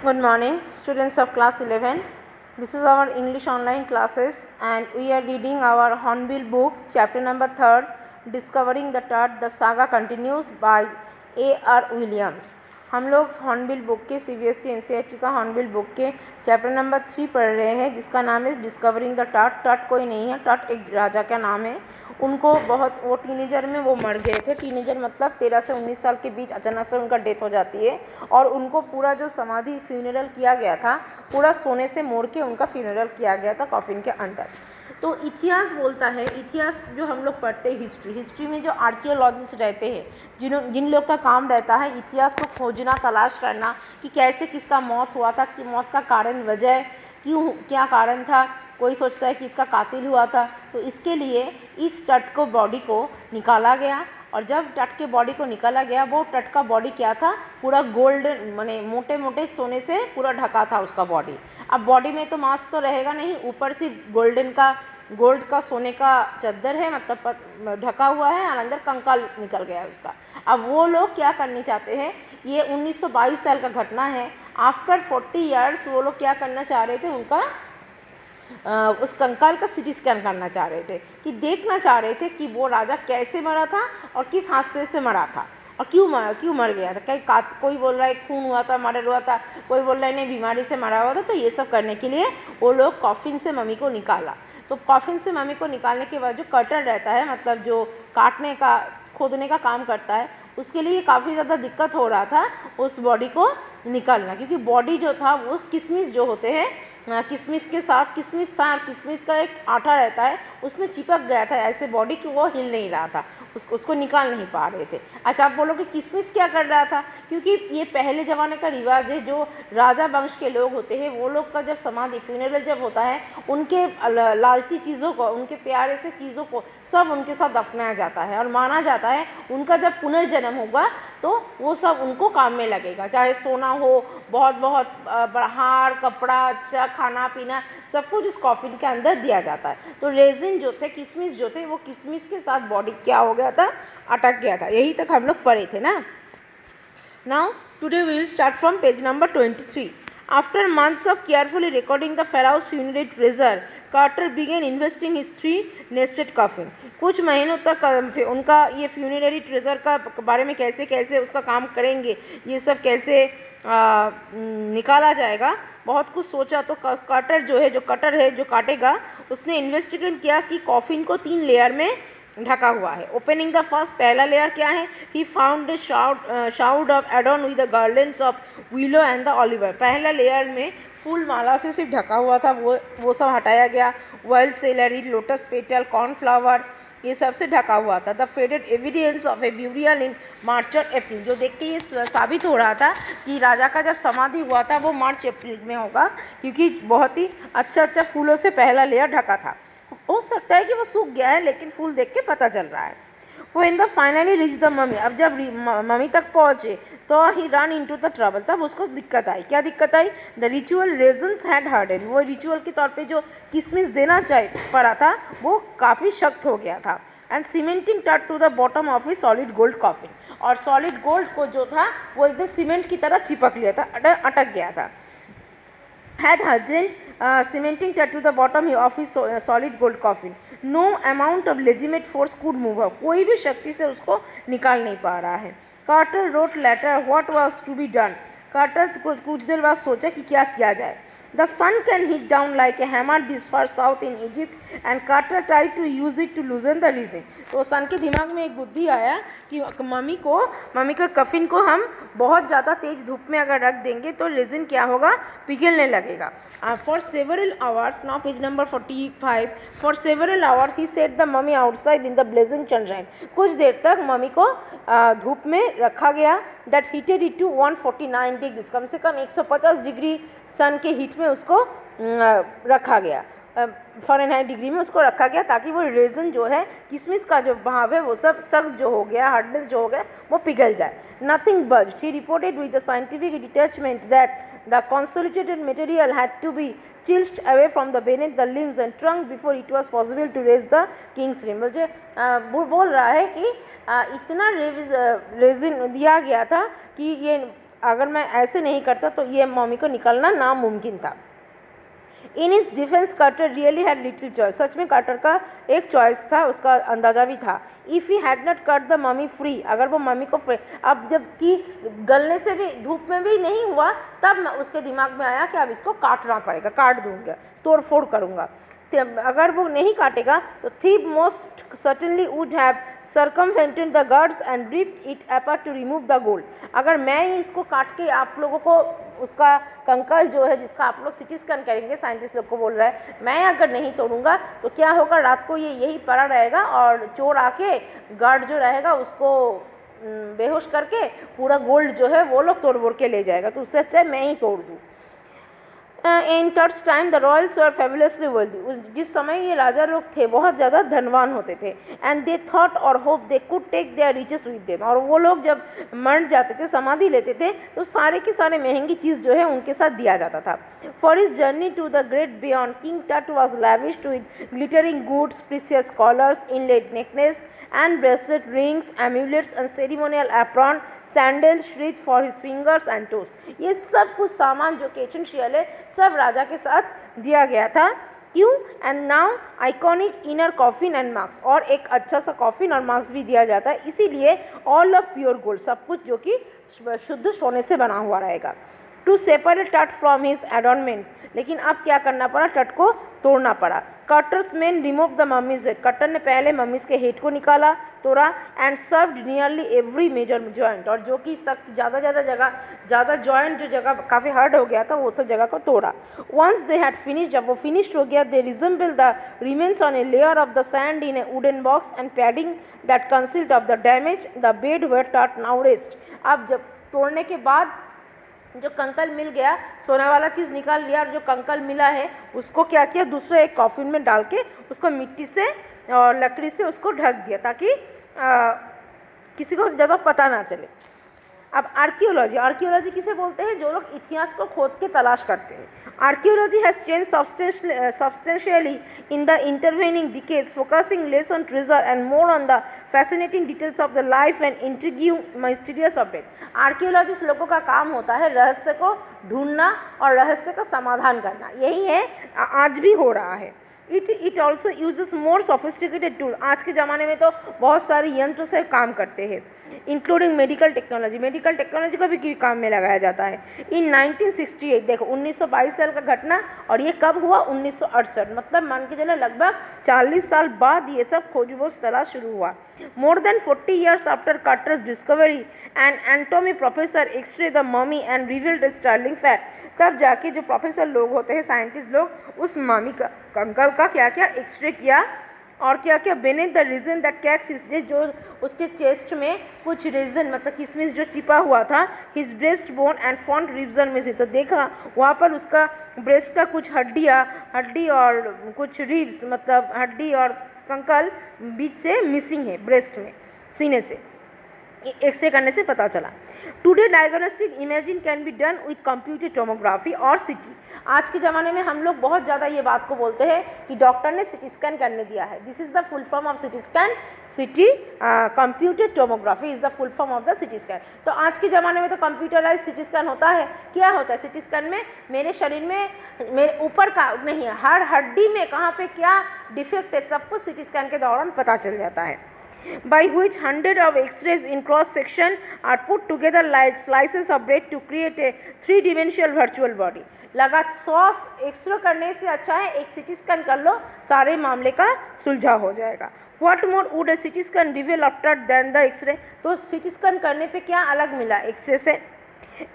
Good morning, students of class 11. This is our English online classes and we are reading our Hornbill book, chapter number 3, Discovering the Tut, the Saga Continues by A.R. Williams. हम लोग hornbill book के CBSE NCERT का hornbill book के chapter number 3 पढ़ रहे हैं, जिसका नाम है डिस्कवरिंग द टट। टट कोई नहीं है, टट एक राजा का नाम है। उनको वो टीनेजर में वो मर गए थे। टीनेजर मतलब 13 से 19 साल के बीच अचानक से उनका डेथ हो जाती है और उनको पूरा जो समाधि फ्यूनरल किया गया था, पूरा सोने से मोड़ के उनका फ्यूनरल किया गया था कॉफिन के अंदर। तो इतिहास बोलता है, इतिहास जो हम लोग पढ़ते हैं, हिस्ट्री में जो आर्कियोलॉजिस्ट रहते हैं, जिन लोग का काम रहता है इतिहास को खोजना, तलाश करना कि कैसे किसका मौत हुआ था, कि मौत का कारण, वजह क्यों, क्या कारण था। कोई सोचता है कि इसका कातिल हुआ था। तो इसके लिए इस टट को बॉडी को निकाला गया और जब टट के बॉडी को निकाला गया, वो टट का बॉडी क्या था, पूरा गोल्डन माने मोटे मोटे सोने से पूरा ढका था उसका बॉडी। अब बॉडी में तो मांस तो रहेगा नहीं, ऊपर से गोल्ड का सोने का चद्दर है, मतलब ढका हुआ है और अंदर कंकाल निकल गया है उसका। अब वो लोग क्या करना चाहते हैं, ये 1922 साल का घटना है। आफ्टर 40 ईयर्स वो लोग क्या करना चाह रहे थे, उनका उस कंकाल का सिटी स्कैन करना चाह रहे थे, कि देखना चाह रहे थे कि वो राजा कैसे मरा था और किस हादसे से मरा था और क्यों मर गया था। कोई बोल रहा है खून हुआ था, मर्डर हुआ था, कोई बोल रहा है नहीं बीमारी से मरा हुआ था। तो ये सब करने के लिए वो लोग कॉफिन से मम्मी को निकाला। तो कॉफिन से मम्मी को निकालने के बाद जो कटर रहता है, मतलब जो काटने का, खोदने का काम करता है, उसके लिए काफ़ी ज़्यादा दिक्कत हो रहा था उस बॉडी को निकालना, क्योंकि बॉडी जो था वो किशमिश जो होते हैं, किशमिश के साथ किशमिश था और किशमिश का एक आटा रहता है, उसमें चिपक गया था ऐसे बॉडी कि वो हिल नहीं रहा था, उसको निकाल नहीं पा रहे थे। अच्छा, आप बोलोगे किशमिश क्या कर रहा था, क्योंकि ये पहले ज़माने का रिवाज है। जो राजा वंश के लोग होते हैं, वो लोग का जब समाधि फ्यूनरल जब होता है, उनके लालची चीज़ों को, उनके प्यारे से चीज़ों को सब उनके साथ दफनाया जाता है और माना जाता है उनका जब पुनर्जन्म होगा तो वो सब उनको काम में लगेगा। चाहे सोना हो, बहुत हार, कपड़ा, अच्छा खाना पीना, सब कुछ उस कॉफिन के अंदर दिया जाता है। तो रेजिन जो थे, किशमिश जो थे, वो किशमिश के साथ बॉडी क्या हो गया था, अटक गया था। यही तक हम लोग पढ़े थे ना। Now today we will start from page number 23. After months of carefully recording the Pharaoh's funerary treasure, Carter began investing his 3 nested coffin. कुछ महीनों तक उनका ये फ्यूनररी ट्रेजर का बारे में कैसे कैसे उसका काम करेंगे, ये सब कैसे निकाला जाएगा, बहुत कुछ सोचा। तो कटर जो काटेगा, उसने इन्वेस्टिगेट किया कि कॉफिन को 3 लेयर में ढका हुआ है। ओपनिंग द फर्स्ट, पहला लेयर क्या है, he found shroud of adorned with the garlands of willow and the olive. पहला लेयर में फूल माला से सिर्फ ढका हुआ था, वो सब हटाया गया। Wild celery, lotus petal, cornflower, ये सब से ढका हुआ था। The faded evidence of a burial in March और अप्रैल, जो देख के ये साबित हो रहा था कि राजा का जब समाधि हुआ था वो मार्च अप्रैल में होगा, क्योंकि बहुत ही अच्छा फूलों से पहला लेयर ढका था। हो सकता है कि वो सूख गया है, लेकिन फूल देख के पता चल रहा है। वो in the finally reach the mummy, अब जब मम्मी तक पहुँचे तो he ran into the trouble, तब उसको दिक्कत आई। क्या दिक्कत आई, the ritual resins had hardened, वो रिचुअल के तौर पे जो किशमिश देना पड़ा था वो काफ़ी सख्त हो गया था। And cementing Tut to the bottom of his solid gold coffin, और सॉलिड गोल्ड को जो था वो एकदम सीमेंट की तरह चिपक लिया था, अटक गया था। had hardened cementing that to the bottom of his solid gold coffin. No amount of legitimate force could move her. कोई भी शक्ति से उसको निकाल नहीं पा रहा है। Carter wrote letter what was to be done. Carter कुछ देर बाद सोचा कि क्या किया जाए। The sun can hit down like a hammer this far south in Egypt and Carter try to use it to loosen the resin. तो sun के दिमाग में एक बुद्धि आया कि मम्मी का कफिन को हम बहुत ज़्यादा तेज धूप में अगर रख देंगे तो रेजिन क्या होगा, पिघलने लगेगा। For several hours, now page number 45, for several hours he set the mummy outside in the blazing sunshine, कुछ देर तक मम्मी को धूप में रखा गया। That heated it to 149 degrees, कम से कम 150 डिग्री सन के हीट में उसको रखा गया, फ़ारेनहाइट डिग्री में उसको रखा गया, ताकि वो रेजिन जो है, किशमिश का जो भाव है, वो सब सख्त जो हो गया, हार्डनेस जो हो गया, वो पिघल जाए। Nothing budged, he reported with the scientific detachment that the consolidated material had to be chilched away from the beneath the limbs and trunk before it was possible to raise the king's rim। मुझे बोल रहा है कि इतना resin दिया गया था कि ये अगर मैं ऐसे नहीं करता तो ये मम्मी को निकलना नामुमकिन था। In his defence Carter really had little choice, सच में कार्टर का एक चॉइस था, उसका अंदाज़ा भी था। If he had not cut the mummy free, अगर वो मम्मी को फ्री, अब जबकि गलने से भी धूप में भी नहीं हुआ, तब उसके दिमाग में आया कि अब इसको काटना पड़ेगा, काट दूँगा, तोड़ फोड़ करूँगा। अगर वो नहीं काटेगा तो thief most certainly would have circumvented the guards and ripped it apart to remove the gold। अगर मैं ही इसको काट के आप लोगों को उसका कंकाल जो है जिसका आप लोग सिटी स्कैन करेंगे, साइंटिस्ट लोग को बोल रहा है, मैं अगर नहीं तोड़ूंगा तो क्या होगा, रात को ये यही पड़ा रहेगा और चोर आके गार्ड जो रहेगा उसको बेहोश करके पूरा गोल्ड जो है वो लोग तोड़ बोड़ के ले जाएगा, तो उससे अच्छा मैं ही तोड़ दूँ। In Tut's time the royals were fabulously wealthy, जिस समय ये राजा लोग थे बहुत ज़्यादा धनवान होते थे। एंड दे थॉट और hope they could take their riches with them, और वो लोग जब मर जाते थे, समाधि लेते थे, तो सारे की सारे महंगी चीज़ जो है उनके साथ दिया जाता था। For his journey to the great beyond, King Tut was lavished with glittering goods, precious collars, inlaid necklace and bracelet, rings, amulets and ceremonial apron, sandal, sheath for his fingers and toes, ये सब कुछ सामान जो कि essential है सब राजा के साथ दिया गया था। क्यों? And now iconic inner coffin and marks, और एक अच्छा सा कॉफिन और मार्क्स भी दिया जाता है, इसीलिए ऑल ऑफ प्योर गोल्ड, सब कुछ जो कि शुद्ध सोने से बना हुआ रहेगा। To separate Tut from his adornments, लेकिन अब क्या करना पड़ा, टट को तोड़ना पड़ा। Cutters man remove the mummy's head, cutter ने पहले मम्मीज के हेड को निकाला, तोड़ा, and severed nearly every major joint, और जो कि सख्त ज़्यादा जॉइंट जो जगह काफ़ी हार्ड हो गया था वो सब जगह को तोड़ा। वंस दे हैड फिनिश्ड, जब वो फिनिश्ड हो गया, they reassembled the remains on a layer of the sand in a wooden box and padding that concealed of the damage the bed where Tut now rest. अब जब तोड़ने के बाद जो कंकल मिल गया, सोने वाला चीज़ निकाल लिया, और जो कंकल मिला है उसको क्या किया, दूसरे एक कॉफिन में डाल के उसको मिट्टी से और लकड़ी से उसको ढक दिया ताकि किसी को ज़्यादा पता ना चले। अब आर्कियोलॉजी किसे बोलते हैं, जो लोग इतिहास को खोद के तलाश करते हैं। Archaeology has change substantially in the intervening decades, focusing less on treasure and more on the fascinating details of the life and intrigue mysterious of death. Archaeologist लोगों का काम होता है रहस्य को ढूंढना और रहस्य का समाधान करना, यही है आज भी हो रहा है। It also uses more sophisticated tool, आज के ज़माने में तो बहुत सारे यंत्र से काम करते हैं, इंक्लूडिंग मेडिकल टेक्नोलॉजी को भी काम में लगाया जाता है। इन 1968, देखो 1922 साल का घटना, और ये कब हुआ, 1968, मतलब मान के चले लगभग 40 साल बाद ये सब खोजबोज तलाश शुरू हुआ। More than 40 years after Carter's discovery and anatomy professor x ray the mummy and revealed a startling fact, तब जाके जो प्रोफेसर लोग होते हैं, साइंटिस्ट लोग, उस ममी का कंकाल का क्या क्या एक्सरे किया और क्या क्या beneath the resin that cakes is, जो उसके चेस्ट में कुछ रीजन मतलब किसमिस जो चिपा हुआ था, his breast bone and font revision में से, तो देखा वहाँ पर उसका ब्रेस्ट का कुछ हड्डी और कुछ रिब्स मतलब हड्डी और कंकाल बीच से मिसिंग है, ब्रेस्ट में सीने से एक्सरे करने से पता चला। Today diagnostic imaging can be done with computer tomography और सीटी। आज के ज़माने में हम लोग बहुत ज़्यादा ये बात को बोलते हैं कि डॉक्टर ने सीटी स्कैन करने दिया है। This is the full form of CT scan, computer tomography is the full form of the CT scan. तो आज के ज़माने में तो कंप्यूटराइज सीटी स्कैन होता है। क्या होता है सीटी स्कैन में, मेरे शरीर में मेरे ऊपर का नहीं, हर हड्डी में कहाँ पे क्या डिफेक्ट है सब कुछ सीटी स्कैन के दौरान पता चल जाता है। By which hundreds of X-rays in cross section are put together like slices of bread to create a three-dimensional virtual body। लगा 100 एक्सरे करने से अच्छा है एक सीटी स्कैन कर लो, सारे मामले का सुलझाव हो जाएगा। What more would a CT scan reveal after than the X-ray? तो सीटी स्कैन करने पे क्या अलग मिला एक्सरे से?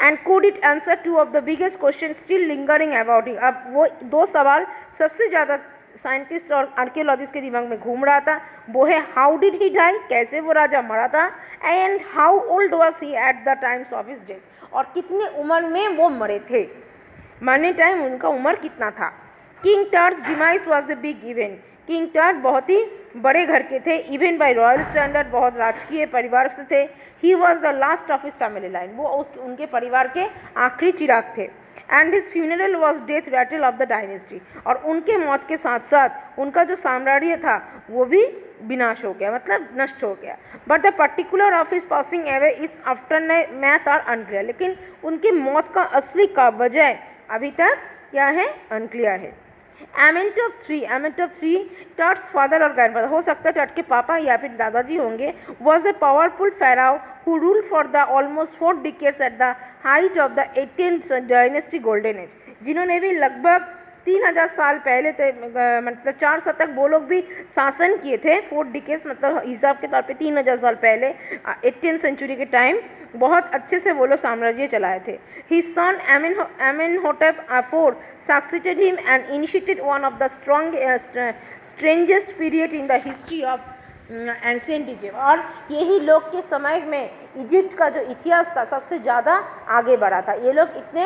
And could it answer two of the biggest questions still lingering about it? अब वो दो सवाल सबसे ज़्यादा साइंटिस्ट और आर्कियोलॉजिस्ट के दिमाग में घूम रहा था, वो है हाउ डिड ही डाई, कैसे वो राजा मरा था, and how old was he at the times of his death, और कितने उम्र में वो मरे थे, मरने टाइम उनका उम्र कितना था। King Tut's demise was a big event. King Tut बहुत ही बड़े घर के थे, इवन बाय रॉयल स्टैंडर्ड बहुत राजकीय परिवार से थे। He was the last of his family line, वो उनके परिवार के आखिरी चिराग थे। And his funeral was death rattle of the dynasty, और उनके मौत के साथ साथ उनका जो साम्राज्य था वो भी विनाश हो गया, मतलब नष्ट हो गया। But the particular of his passing away is aftermath are unclear, लेकिन उनकी मौत का असली का वजह अभी तक क्या है, अनक्लियर है। Amenhotep III, टट्स फादर और ग्रैंडफादर, हो सकता है टट के पापा या फिर दादाजी होंगे, was a powerful pharaoh who ruled for the almost 4 decades at the height of the 18th dynasty golden age, जिन्होंने भी लगभग 3000 साल पहले थे, मतलब 4 शतक वो लोग भी शासन किए थे। 4 डिकेड्स मतलब हिसाब के तौर पे 3000 साल पहले 18th सेंचुरी के टाइम बहुत अच्छे से वो लोग साम्राज्य चलाए थे। His son Amenhotep IV succeeded him and initiated one of the strangest period in the history of ancient Egypt, और यही लोग के समय में इजिप्ट का जो इतिहास था सबसे ज़्यादा आगे बढ़ा था। ये लोग इतने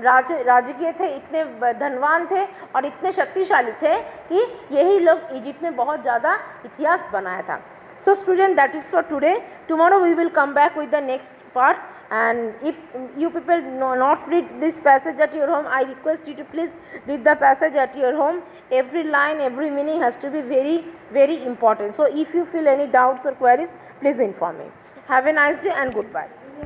राजकीय थे, इतने धनवान थे और इतने शक्तिशाली थे कि यही लोग इजिप्ट में बहुत ज़्यादा इतिहास बनाया था। So student, that is for today. Tomorrow we will come back with the next part, and if you people not read this passage at your home, I request you to please read the passage at your home. Every line, every meaning has to be very important. So if you feel any doubts or queries, please inform me. Have a nice day and goodbye.